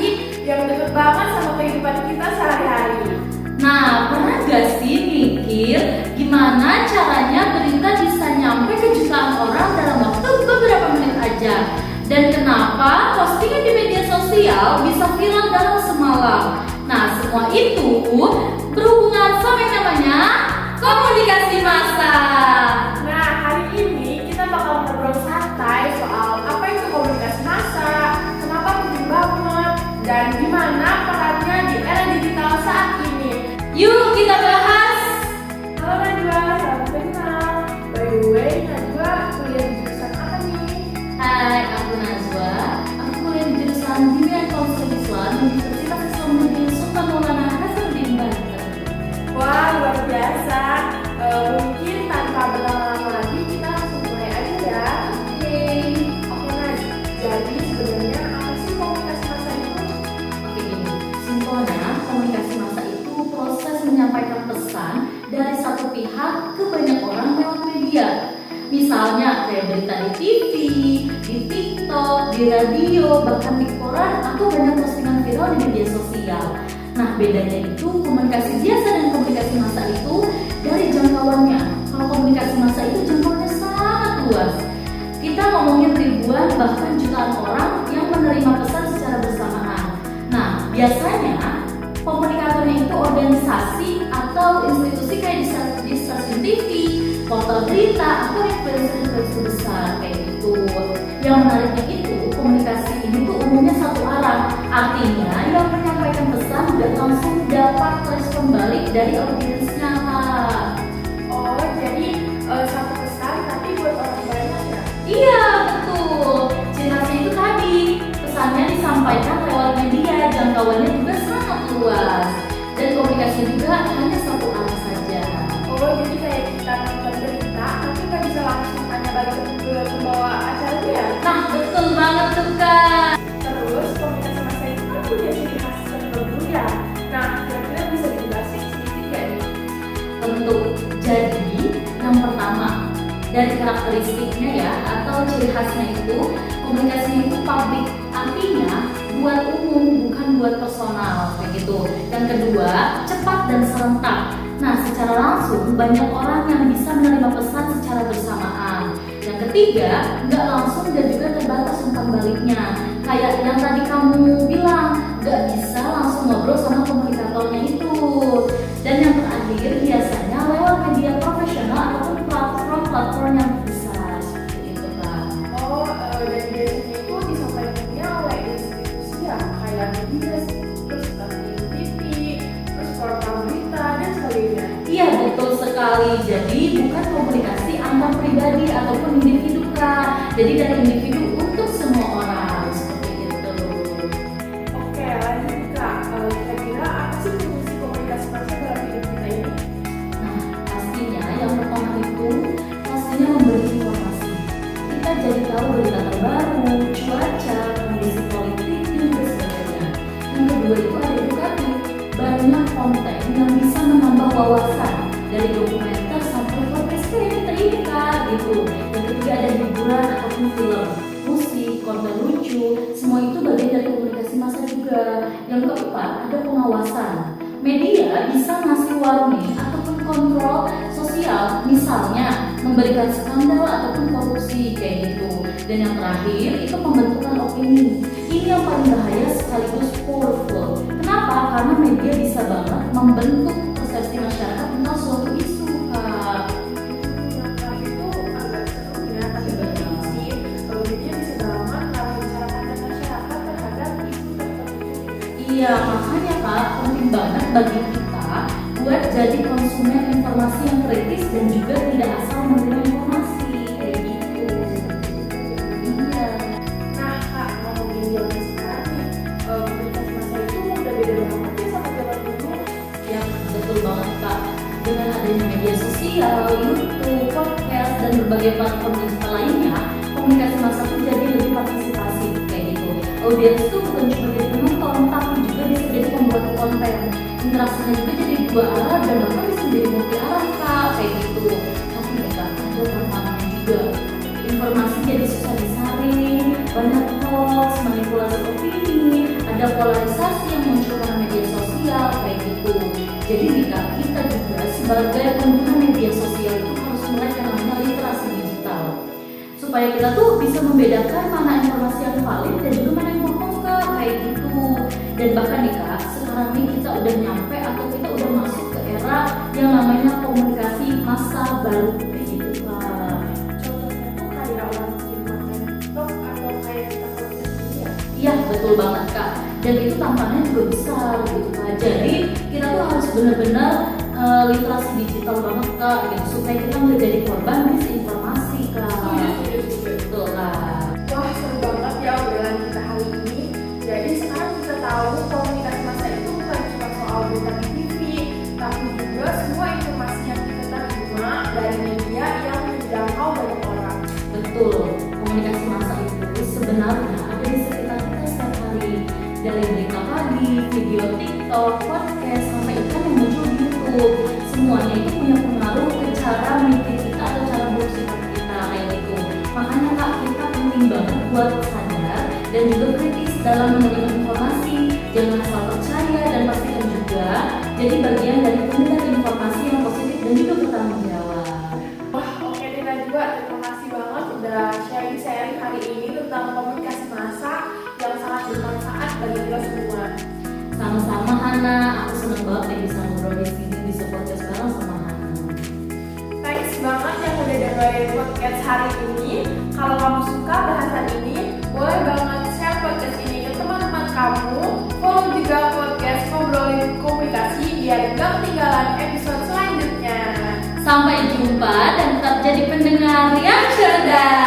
sih yang deket banget sama kehidupan kita sehari-hari. Nah, pernah gak sih mikir gimana caranya berita bisa nyampe ke jutaan orang dalam waktu beberapa menit aja? Dan kenapa postingan di media sosial bisa viral dalam semalam? Nah, semua itu berhubungan sama yang namanya komunikasi massa. Nah, hari ini kita bakal ngobrol santai soal apa itu komunikasi massa, kenapa penting banget, dan gimana perannya di era digital saat ini. Yuk kita bahas. Halo Najwa, salam kenal. By the way, Najwa kuliah di jurusan apa nih? Hai, aku Najwa. Aku kuliah di jurusan Dunia Konsul Islam Universitas Islamudin Sultan Maulana Hasanuddin Banten. Wah, luar biasa. Mungkin tanpa berlama-lama lagi kita langsung mulai aja ya. Oke, Naj. Jadi sebenarnya apa sih komunikasi massa itu? Oke, gini. Simpelnya, komunikasi massa itu proses menyampaikan pesan dari satu pihak ke banyak orang lewat media. Misalnya kayak berita di TV, di TikTok, di radio, bahkan di koran atau banyak postingan viral di media sosial. Nah, bedanya itu komunikasi biasa dan komunikasi massa itu dari jangkauannya. Kalau komunikasi massa itu jangkauannya sangat luas. Kita ngomongin ribuan bahkan jutaan orang yang menerima pesan secara bersamaan. Nah, biasanya komunikatornya itu organisasi atau institusi kayak di stasiun TV, portal berita, atau influencer besar kayak gitu. Yang menariknya itu komunikasi ini tuh umumnya satu arah. Artinya yang menyampaikan pesan udah langsung dapat respon balik dari audiensnya, Kak. Oh, jadi satu pesan tapi buat orang banyak ya? Iya, betul. Ciri khasnya itu tadi, pesannya disampaikan lewat media, jangkauannya juga sangat luas. Dan komunikasi juga hanya satu arah saja. Oh, jadi kayak kita nonton berita tapi nggak bisa langsung tanya balik ke pembawa acaranya ya? Nah, betul banget tuh, Kak. Terus komunikasi massa itu kan punya ciri khas tertentu ya. Nah, kira-kira bisa dijelasin sedikit nggak nih? Tentu. Jadi, yang pertama dari karakteristiknya ya atau ciri khasnya itu komunikasinya itu publik, artinya buat umum bukan buat personal kayak gitu. Yang kedua, cepat dan serentak. Nah, secara langsung banyak orang yang bisa menerima pesan secara bersamaan. Yang ketiga, nggak langsung dan juga terbatas umpan baliknya. Kayak yang tadi kamu bilang, nggak bisa langsung ngobrol sama komunikatornya itu. Dan yang terakhir, biasanya lewat media profesional ataupun platform yang besar seperti itu, Kak. Oh, dan biasanya itu disampaikannya oleh institusi ya, kayak media, terus stasiun TV, terus portal berita dan sebagainya. Iya, betul sekali. Jadi bukan komunikasi antar pribadi ataupun individu, Kak. Jadi dari individu untuk semua orang seperti itu. Oke, lanjut Kak. Kira-kira apa sih fungsi komunikasi massa dalam hidup kita ini? Nah, pastinya yang pertama itu pastinya memberi informasi. Kita jadi tahu berita terbaru, cuaca, kondisi politik dan juga sebagainya. Yang kedua itu ada edukatif, banyak konten yang bisa menambah wawasan dari dokumenter sampai podcast cerita gitu. Yang ketiga ada hiburan ataupun film, musik, konten lucu, semua itu bagian dari komunikasi massa juga. Yang keempat ada pengawasan. Media bisa ngasih warning ataupun kontrol sosial, misalnya memberikan skandal ataupun korupsi kayak gitu. Dan yang terakhir itu pembentukan opini. Ini yang paling bahaya sekaligus powerful. Kenapa? Karena media bisa banget membentuk persepsi masyarakat tentang suatu isu, Kak. Yang terakhir itu agak seru ya, tapi penting sih. Kalau media bisa banget ngarahin cara pandang masyarakat terhadap isu tertentu. Iya, makanya Kak, penting banget bagi kita buat jadi konsumen informasi yang kritis dan juga tidak asal menerima informasi kayak gitu. Iya. Nah Kak, ngomongin zaman sekarang nih, komunikasi massa itu udah beda banget ya sama zaman dulu. Ya, betul banget Kak. Dengan adanya media sosial, YouTube, podcast, dan berbagai platform digital lainnya, komunikasi massa tuh jadi lebih partisipasi kayak gitu. Audiens tuh bukan cuma jadi penonton, tapi juga bisa jadi pembuat konten. Interaksinya juga jadi dua arah dan bahkan bisa jadi multi arah, Kak, kayak gitu. Tapi ya Kak, ada tantangannya juga. Informasi jadi susah disaring, banyak hoax, manipulasi opini, ada polarisasi yang muncul karena media sosial kayak gitu. Jadi kita juga sebagai pengguna media sosial itu harus mulai yang namanya literasi digital, supaya kita tuh bisa membedakan mana informasi yang valid dan juga mana yang bohong Kak, kayak gitu. Dan bahkan nih Kak, sekarang nih kita udah nyampe atau kita udah masuk ke era yang namanya komunikasi massa baru kayak gitu Kak. Contohnya tuh kayak orang bikin konten TikTok atau kayak kita podcast ini ya. Iya betul banget Kak, dan itu tantangannya juga besar gitu Kak. Jadi kita tuh harus benar-benar literasi digital banget Kak, gitu, supaya kita nggak jadi korban misinformasi Kak. Betul Kak. Wah, seru banget ya obrolan kita hari ini. Jadi sekarang kita tahu komunikasi massa itu bukan cuma soal berita di TV, tapi juga semua informasi yang kita terima dari media yang menjangkau banyak orang. Betul, komunikasi massa itu sebenarnya ada di sekitar kita setiap hari. Dari berita pagi, video TikTok, podcast, sampai iklan yang muncul di YouTube. Semuanya itu punya pengaruh ke cara mikir kita atau cara bersikap kita kayak gitu. Makanya Kak, kita penting banget buat sadar dan juga kritis dalam menerima informasi. Jangan asal percaya dan pastikan juga jadi bagian dari pendengar informasi yang positif dan juga bertanggung jawab. Wah, oke deh Najwa, terima kasih banget udah sharing-sharing hari ini tentang komunikasi massa yang sangat bermanfaat bagi kita semua. Sama-sama Hana, aku senang banget ya bisa ngobrol di sini, bisa podcast bareng sama Hana. Thanks banget yang udah dengerin podcast hari ini. Kalau kamu suka bahasan ini, boleh banget share podcast ini ke teman-teman kamu. Follow juga podcast Ngobrolin Komunikasi biar gak ketinggalan episode selanjutnya. Sampai jumpa dan tetap jadi pendengar yang cerdas.